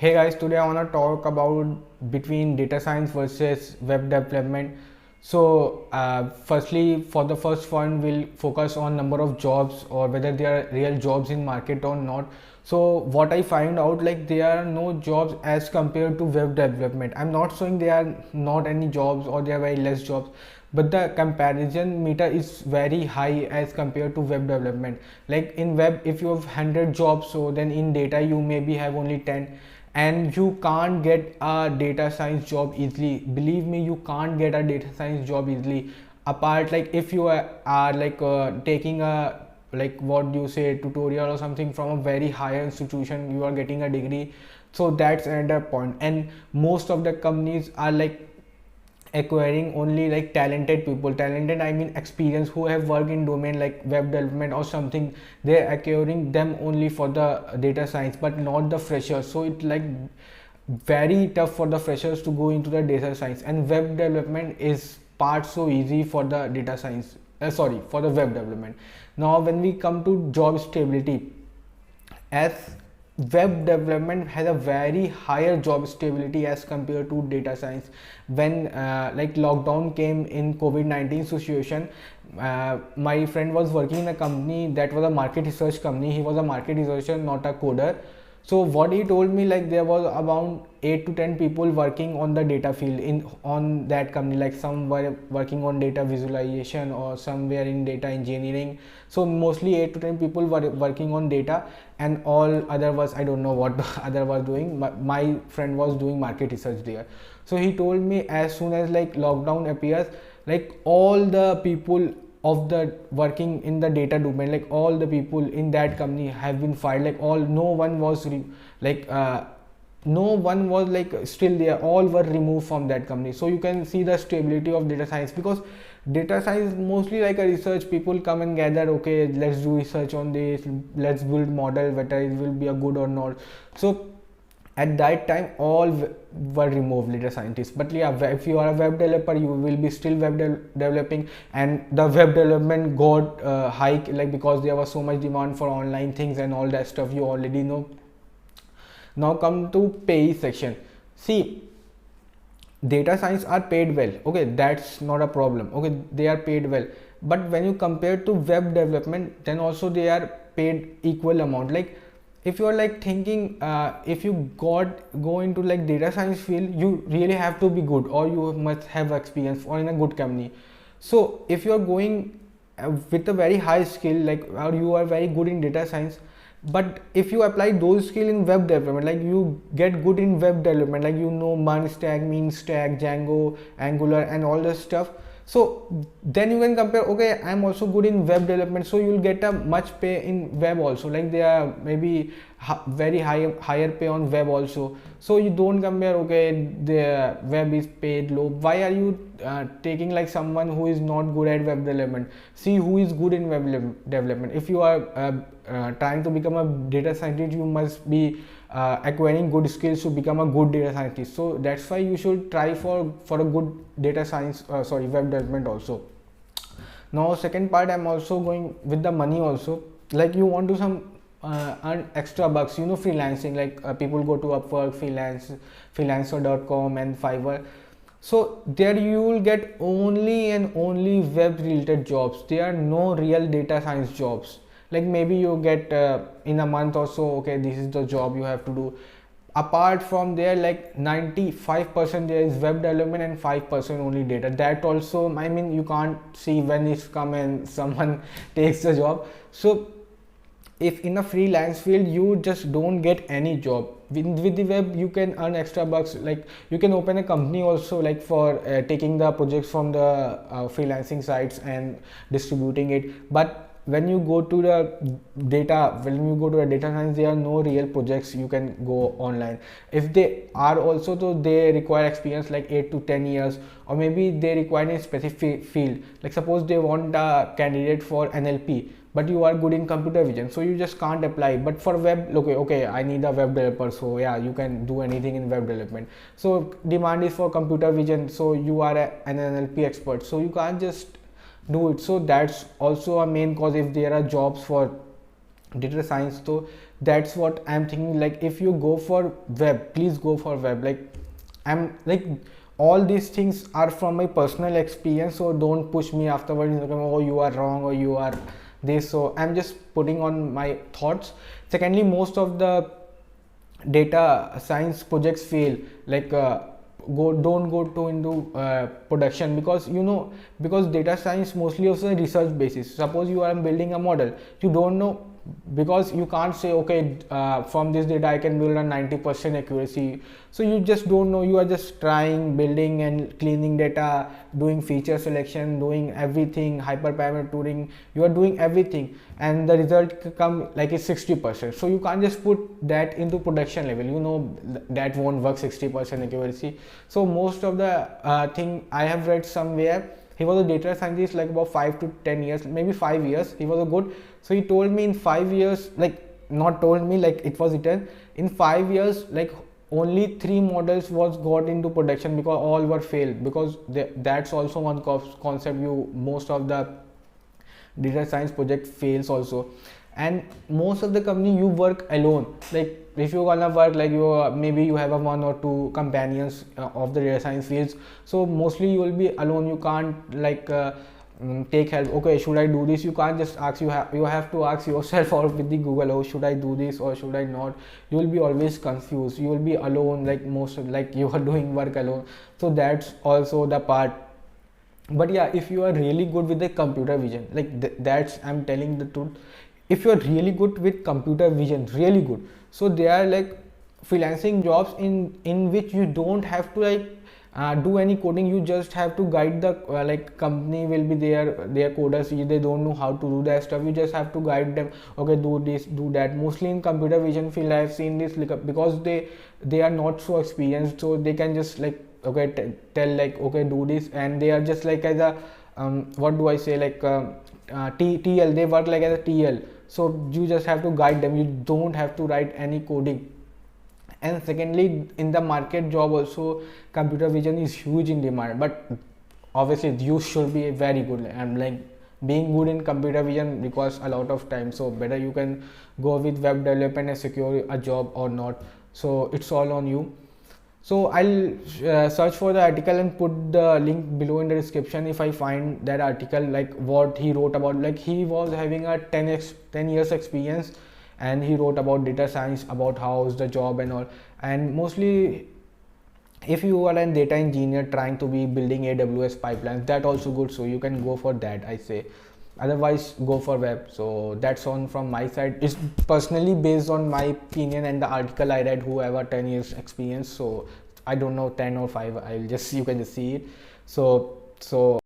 Hey guys, today I want to talk about between data science versus web development. Firstly, for the first one, we'll focus on number of jobs or whether there are real jobs in market or not. So what I find out, like there are no jobs as compared to web development. I'm not saying there are not any jobs or there are very less jobs, but the comparison meter is very high as compared to web development. Like in web, if you have 100 jobs, so then in data you maybe have only 10, and you can't get a data science job easily. Believe me, you can't get a data science job easily. Apart, like if you are like taking a, like what do you say, tutorial or something from a very higher institution, you are getting a degree, so that's another point. And most of the companies are like acquiring only like talented, I mean experience, who have worked in domain like web development or something. They're acquiring them only for the data science, but not the freshers. So it's like very tough for the freshers to go into the data science, and web development is part so easy for the data science, for the web development. Now when we come to job stability, as web development has a very higher job stability as compared to data science. When like lockdown came in COVID-19 situation, my friend was working in a company that was a market research company. He was a market researcher, not a coder. So what he told me, like there was around 8 to 10 people working on the data field in on that company. Like some were working on data visualization or somewhere in data engineering. So mostly 8 to 10 people were working on data, and all other was, I don't know what other was doing. My friend was doing market research there. So he told me as soon as like lockdown appears, like all the people of the working in the data domain, like all the people in that company have been fired. Like all, no one was no one was like still there, all were removed from that company. So you can see the stability of data science, because data science mostly like a research. People come and gather, okay, let's do research on this, let's build model whether it will be a good or not. So at that time all were removed, data scientists. But yeah, if you are a web developer, you will be still developing, and the web development got hike, like because there was so much demand for online things and all that stuff, you already know. Now come to pay section. See, data science are paid well, okay, that's not a problem, okay, they are paid well. But when you compare to web development, then also they are paid equal amount. Like if you are like thinking, if you go into like data science field, you really have to be good, or you must have experience or in a good company. So if you are going with a very high skill, like, or you are very good in data science, but if you apply those skill in web development, like you get good in web development, like you know MERN stack, mean stack, Django, Angular and all this stuff, so then you can compare, okay, I'm also good in web development, so you'll get a much pay in web also. Like there are maybe very higher pay on web also. So you don't compare, okay, the web is paid low. Why are you taking like someone who is not good at web development? See who is good in web development. If you are trying to become a data scientist, you must be acquiring good skills to become a good data scientist. So that's why you should try for a good data science, web development also. Now second part, I'm also going with the money also. Like you want to some earn extra bucks, you know, freelancing, like people go to Upwork, freelancer.com and Fiverr. So there you will get only and only web related jobs. There are no real data science jobs. Like maybe you get in a month or so, okay, this is the job you have to do. Apart from there, like 95% there is web development and 5% only data. That also, I mean, you can't see when it's come and someone takes the job. So if in a freelance field, you just don't get any job. With the web, you can earn extra bucks. Like you can open a company also, like for taking the projects from the freelancing sites and distributing it. But when you go to the data science, there are no real projects you can go online. If they are also, though, they require experience like 8 to 10 years, or maybe they require a specific field. Like suppose they want a candidate for NLP, but you are good in computer vision, so you just can't apply. But for web, okay, I need a web developer, so yeah, you can do anything in web development. So demand is for computer vision, so you are an NLP expert, so you can't just do it. So that's also a main cause. If there are jobs for data science, so That's what I'm thinking. Like if you go for web, please go for web. Like I'm like all these things are from my personal experience, so don't push me afterwards like, oh you are wrong or you are this. So I'm just putting on my thoughts. Secondly, most of the data science projects fail, like don't go to into production, because you know, because data science mostly also a research basis. Suppose you are building a model, you don't know, because you can't say okay from this data I can build a 90% accuracy. So you just don't know, you are just trying, building and cleaning data, doing feature selection, doing everything, hyperparameter tuning, you are doing everything, and the result come like is 60%. So you can't just put that into production level, you know, that won't work 60% accuracy. So most of the thing I have read somewhere, he was a data scientist like about 5 to 10 years, maybe 5 years he was a good. So he told me in 5 years, like not told me, like it was written in 5 years, like only 3 models was got into production because all were failed, because that's also one concept, you most of the data science project fails also. And most of the company you work alone, like if you're gonna work like you maybe you have a 1 or 2 companions of the data science fields, so mostly you will be alone, you can't like take help. Okay, should I do this? You can't just ask, you have to ask yourself or with the Google, oh should I do this or should I not? You will be always confused, you will be alone, like most like you are doing work alone. So that's also the part. But yeah, if you are really good with the computer vision, like that's I'm telling the truth, if you are really good with computer vision, really good, so they are like freelancing jobs in which you don't have to like do any coding, you just have to guide the like company will be there, their coders, they don't know how to do that stuff, you just have to guide them, okay do this, do that. Mostly in computer vision field I have seen this, like, because they are not so experienced, so they can just like okay tell like okay do this, and they are just like as a what do I say, like TL, they work like as a TL, so you just have to guide them, you don't have to write any coding. And secondly, in the market job also, computer vision is huge in demand, but obviously you should be very good, and like being good in computer vision requires a lot of time, so better you can go with web development and secure a job or not, so it's all on you. So I'll search for the article and put the link below in the description if I find that article, like what he wrote about. Like he was having a 10 years experience, and he wrote about data science, about how's the job and all. And mostly if you are a data engineer trying to be building AWS pipelines, that also good, so you can go for that, I say. Otherwise go for web. So that's on from my side. It's personally based on my opinion and the article I read, who have a 10 years experience, so I don't know 10 or 5, I'll just, you can just see it. So